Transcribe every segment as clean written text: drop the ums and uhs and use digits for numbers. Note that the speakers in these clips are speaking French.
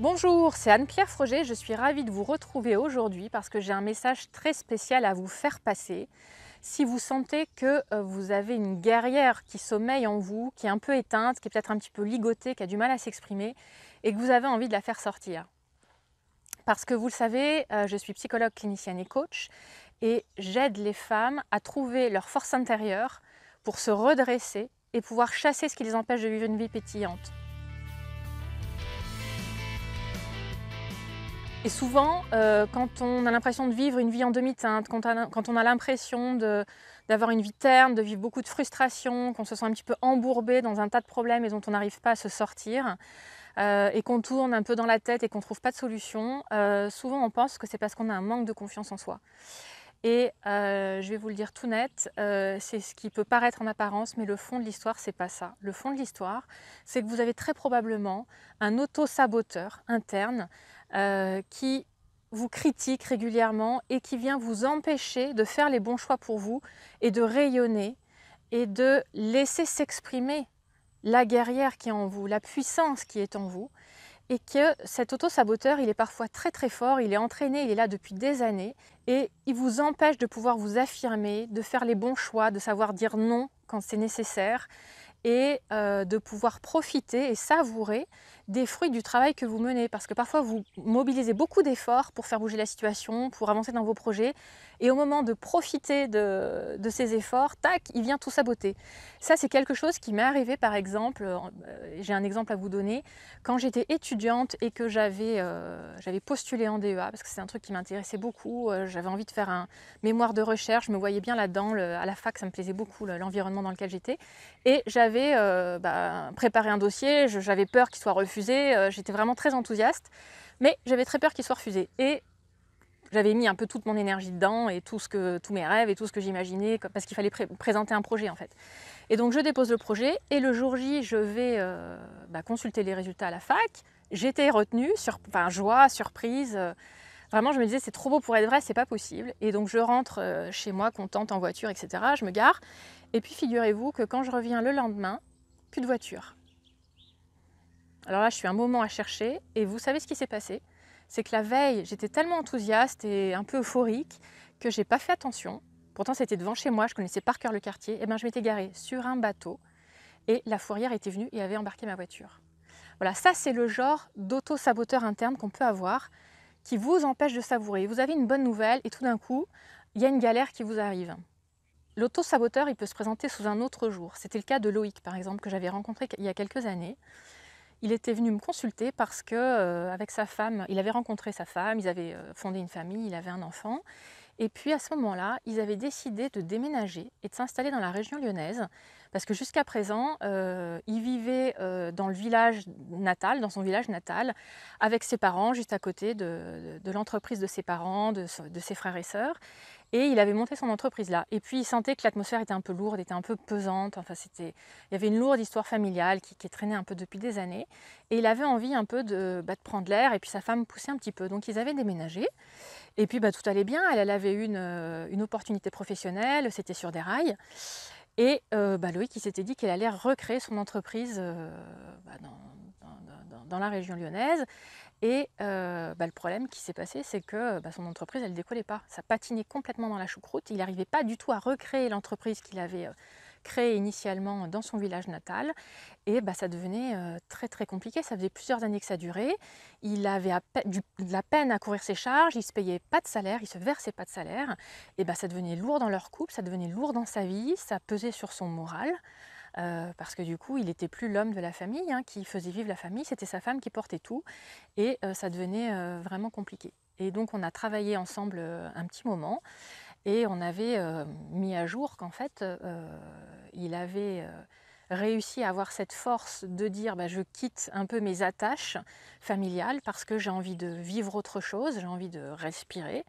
Bonjour, c'est Anne-Claire Froger, je suis ravie de vous retrouver aujourd'hui parce que j'ai un message très spécial à vous faire passer. Si vous sentez que vous avez une guerrière qui sommeille en vous, qui est un peu éteinte, qui est peut-être un petit peu ligotée, qui a du mal à s'exprimer et que vous avez envie de la faire sortir. Parce que vous le savez, je suis psychologue clinicienne et coach et j'aide les femmes à trouver leur force intérieure pour se redresser et pouvoir chasser ce qui les empêche de vivre une vie pétillante. Et souvent, quand on a l'impression de vivre une vie en demi-teinte, quand on a l'impression d'avoir une vie terne, de vivre beaucoup de frustration, qu'on se sent un petit peu embourbé dans un tas de problèmes et dont on n'arrive pas à se sortir, et qu'on tourne un peu dans la tête et qu'on ne trouve pas de solution, souvent on pense que c'est parce qu'on a un manque de confiance en soi. Et je vais vous le dire tout net, c'est ce qui peut paraître en apparence, mais le fond de l'histoire, c'est pas ça. Le fond de l'histoire, c'est que vous avez très probablement un auto-saboteur interne qui vous critique régulièrement et qui vient vous empêcher de faire les bons choix pour vous et de rayonner et de laisser s'exprimer la guerrière qui est en vous, la puissance qui est en vous. Et que cet auto-saboteur, il est parfois très très fort, il est entraîné, il est là depuis des années et il vous empêche de pouvoir vous affirmer, de faire les bons choix, de savoir dire non quand c'est nécessaire et de pouvoir profiter et savourer des fruits du travail que vous menez. Parce que parfois, vous mobilisez beaucoup d'efforts pour faire bouger la situation, pour avancer dans vos projets. Et au moment de profiter de ces efforts, tac, il vient tout saboter. Ça, c'est quelque chose qui m'est arrivé, par exemple, j'ai un exemple à vous donner, quand j'étais étudiante et que j'avais postulé en DEA, parce que c'est un truc qui m'intéressait beaucoup, j'avais envie de faire un mémoire de recherche, je me voyais bien là-dedans, à la fac, ça me plaisait beaucoup, l'environnement dans lequel j'étais. Et j'avais préparé un dossier, j'avais peur qu'il soit refusé, j'étais vraiment très enthousiaste, mais j'avais très peur qu'il soit refusé. Et j'avais mis un peu toute mon énergie dedans et tous mes rêves et tout ce que j'imaginais, parce qu'il fallait présenter un projet en fait. Et donc je dépose le projet et le jour J, je vais consulter les résultats à la fac. J'étais retenue, joie, surprise. Vraiment, je me disais, c'est trop beau pour être vrai, c'est pas possible. Et donc je rentre chez moi, contente, en voiture, etc. Je me gare. Et puis figurez-vous que quand je reviens le lendemain, plus de voiture. Alors là, je suis un moment à chercher. Et vous savez ce qui s'est passé? C'est que la veille, j'étais tellement enthousiaste et un peu euphorique que j'ai pas fait attention. Pourtant, c'était devant chez moi, je connaissais par cœur le quartier. Et ben, je m'étais garée sur un bateau et la fourrière était venue et avait embarqué ma voiture. Voilà, ça c'est le genre d'auto-saboteur interne qu'on peut avoir qui vous empêche de savourer. Vous avez une bonne nouvelle et tout d'un coup, il y a une galère qui vous arrive. L'auto-saboteur, il peut se présenter sous un autre jour. C'était le cas de Loïc, par exemple, que j'avais rencontré il y a quelques années. Il était venu me consulter parce que, avec sa femme, il avait rencontré sa femme, ils avaient fondé une famille, il avait un enfant. Et puis à ce moment-là, ils avaient décidé de déménager et de s'installer dans la région lyonnaise parce que jusqu'à présent, il vivait dans le village natal, dans son village natal, avec ses parents, juste à côté de l'entreprise de ses parents, de ses frères et sœurs. Et il avait monté son entreprise là. Et puis il sentait que l'atmosphère était un peu lourde, était un peu pesante. Enfin, il y avait une lourde histoire familiale qui traînait un peu depuis des années. Et il avait envie un peu de prendre l'air. Et puis sa femme poussait un petit peu. Donc ils avaient déménagé. Et puis tout allait bien, elle avait eu une opportunité professionnelle, c'était sur des rails. Et Loïc il s'était dit qu'il allait recréer son entreprise dans la région lyonnaise. Et le problème qui s'est passé, c'est que son entreprise, elle ne décollait pas. Ça patinait complètement dans la choucroute. Il n'arrivait pas du tout à recréer l'entreprise qu'il avait créée initialement dans son village natal. Et ça devenait très très compliqué. Ça faisait plusieurs années que ça durait. Il avait de la peine à couvrir ses charges. Il ne se payait pas de salaire. Il ne se versait pas de salaire. Et ça devenait lourd dans leur couple. Ça devenait lourd dans sa vie. Ça pesait sur son moral. Parce que du coup, il n'était plus l'homme de la famille qui faisait vivre la famille, c'était sa femme qui portait tout, et ça devenait vraiment compliqué. Et donc on a travaillé ensemble un petit moment, et on avait mis à jour qu'en fait, il avait réussi à avoir cette force de dire je quitte un peu mes attaches familiales parce que j'ai envie de vivre autre chose, j'ai envie de respirer.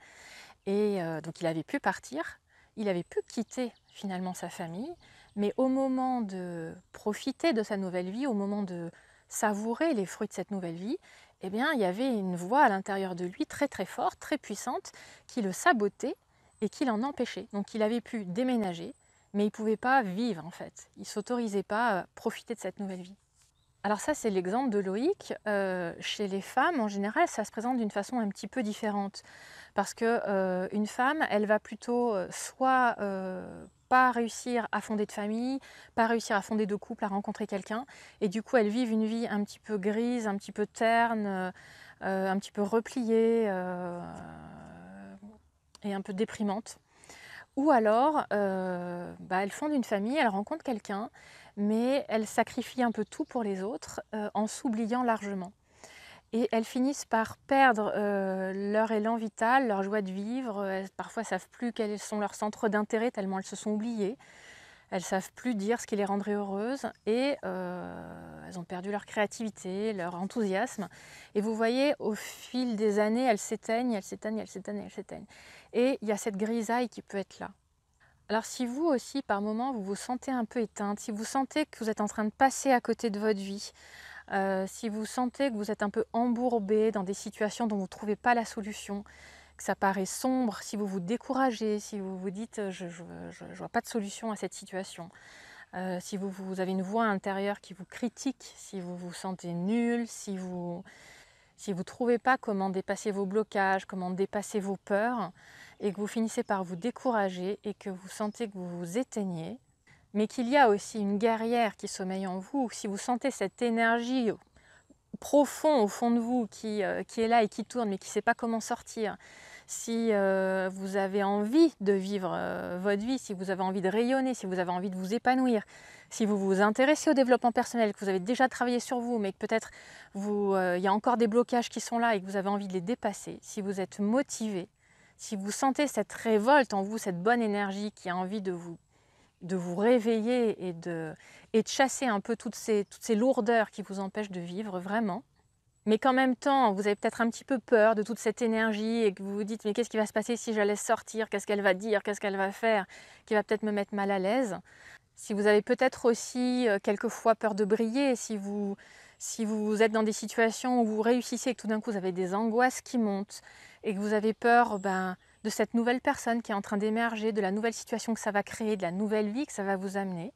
Et donc il avait pu partir, il avait pu quitter finalement sa famille, mais au moment de profiter de sa nouvelle vie, au moment de savourer les fruits de cette nouvelle vie, eh bien, il y avait une voix à l'intérieur de lui très très forte, très puissante, qui le sabotait et qui l'en empêchait. Donc il avait pu déménager, mais il ne pouvait pas vivre en fait. Il ne s'autorisait pas à profiter de cette nouvelle vie. Alors ça, c'est l'exemple de Loïc. Chez les femmes, en général, ça se présente d'une façon un petit peu différente. Parce que une femme, elle va plutôt soit pas réussir à fonder de famille, pas réussir à fonder de couple, à rencontrer quelqu'un. Et du coup, elle vit une vie un petit peu grise, un petit peu terne, un petit peu repliée et un peu déprimante. Ou alors, elle fonde une famille, elle rencontre quelqu'un, mais elle sacrifie un peu tout pour les autres en s'oubliant largement. Et elles finissent par perdre leur élan vital, leur joie de vivre. Elles, parfois, ne savent plus quels sont leurs centres d'intérêt tellement elles se sont oubliées. Elles ne savent plus dire ce qui les rendrait heureuses et elles ont perdu leur créativité, leur enthousiasme. Et vous voyez, au fil des années, elles s'éteignent, elles s'éteignent, elles s'éteignent, elles s'éteignent. Et il y a cette grisaille qui peut être là. Alors si vous aussi, par moment, vous vous sentez un peu éteinte, si vous sentez que vous êtes en train de passer à côté de votre vie, si vous sentez que vous êtes un peu embourbé dans des situations dont vous ne trouvez pas la solution, que ça paraît sombre, si vous vous découragez, si vous vous dites je ne vois pas de solution à cette situation, si vous avez une voix intérieure qui vous critique, si vous vous sentez nul, si vous ne trouvez pas comment dépasser vos blocages, comment dépasser vos peurs, et que vous finissez par vous décourager et que vous sentez que vous vous éteignez, mais qu'il y a aussi une guerrière qui sommeille en vous, si vous sentez cette énergie profonde au fond de vous qui est là et qui tourne mais qui ne sait pas comment sortir, si vous avez envie de vivre votre vie, si vous avez envie de rayonner, si vous avez envie de vous épanouir, si vous vous intéressez au développement personnel, que vous avez déjà travaillé sur vous, mais que peut-être il y a encore des blocages qui sont là et que vous avez envie de les dépasser, si vous êtes motivé, si vous sentez cette révolte en vous, cette bonne énergie qui a envie de vous réveiller et de chasser un peu toutes ces lourdeurs qui vous empêchent de vivre vraiment, mais qu'en même temps, vous avez peut-être un petit peu peur de toute cette énergie et que vous vous dites « mais qu'est-ce qui va se passer si je la laisse sortir? Qu'est-ce qu'elle va dire? Qu'est-ce qu'elle va faire? Qui va peut-être me mettre mal à l'aise ?» Si vous avez peut-être aussi quelquefois peur de briller, si vous êtes dans des situations où vous réussissez et que tout d'un coup vous avez des angoisses qui montent et que vous avez peur de cette nouvelle personne qui est en train d'émerger, de la nouvelle situation que ça va créer, de la nouvelle vie que ça va vous amener.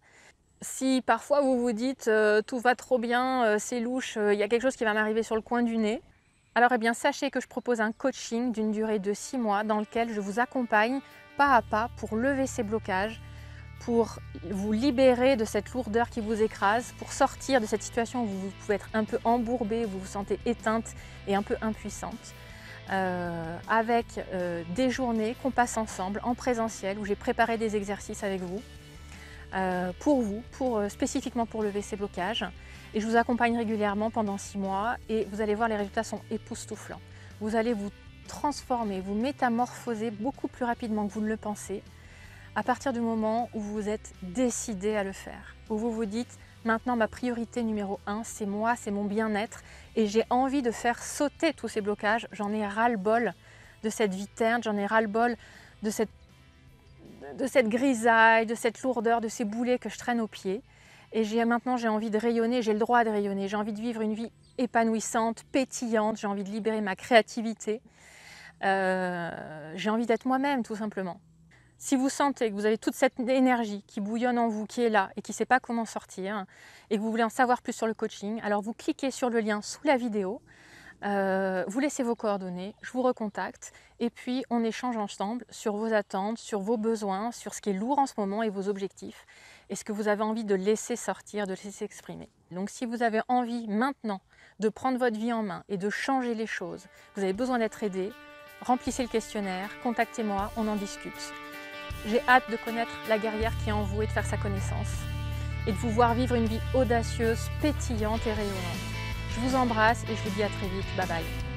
Si parfois vous vous dites tout va trop bien, c'est louche, il y a quelque chose qui va m'arriver sur le coin du nez, alors eh bien sachez que je propose un coaching d'une durée de 6 mois dans lequel je vous accompagne pas à pas pour lever ces blocages, pour vous libérer de cette lourdeur qui vous écrase, pour sortir de cette situation où vous pouvez être un peu embourbée, où vous vous sentez éteinte et un peu impuissante. Avec des journées qu'on passe ensemble en présentiel où j'ai préparé des exercices avec vous, spécifiquement pour lever ces blocages. Et je vous accompagne régulièrement pendant 6 mois et vous allez voir, les résultats sont époustouflants. Vous allez vous transformer, vous métamorphoser beaucoup plus rapidement que vous ne le pensez à partir du moment où vous êtes décidé à le faire, où vous vous dites maintenant ma priorité numéro 1, c'est moi, c'est mon bien-être et j'ai envie de faire sauter tous ces blocages. J'en ai ras-le-bol de cette vie terne, j'en ai ras-le-bol de cette grisaille, de cette lourdeur, de ces boulets que je traîne aux pieds. Et maintenant j'ai envie de rayonner, j'ai le droit de rayonner, j'ai envie de vivre une vie épanouissante, pétillante, j'ai envie de libérer ma créativité, j'ai envie d'être moi-même tout simplement. Si vous sentez que vous avez toute cette énergie qui bouillonne en vous, qui est là et qui ne sait pas comment sortir, et que vous voulez en savoir plus sur le coaching, alors vous cliquez sur le lien sous la vidéo, vous laissez vos coordonnées, je vous recontacte, et puis on échange ensemble sur vos attentes, sur vos besoins, sur ce qui est lourd en ce moment et vos objectifs, et ce que vous avez envie de laisser sortir, de laisser s'exprimer. Donc si vous avez envie maintenant de prendre votre vie en main et de changer les choses, vous avez besoin d'être aidé, remplissez le questionnaire, contactez-moi, on en discute. J'ai hâte de connaître la guerrière qui est en vous et de faire sa connaissance et de vous voir vivre une vie audacieuse, pétillante et rayonnante. Je vous embrasse et je vous dis à très vite. Bye bye.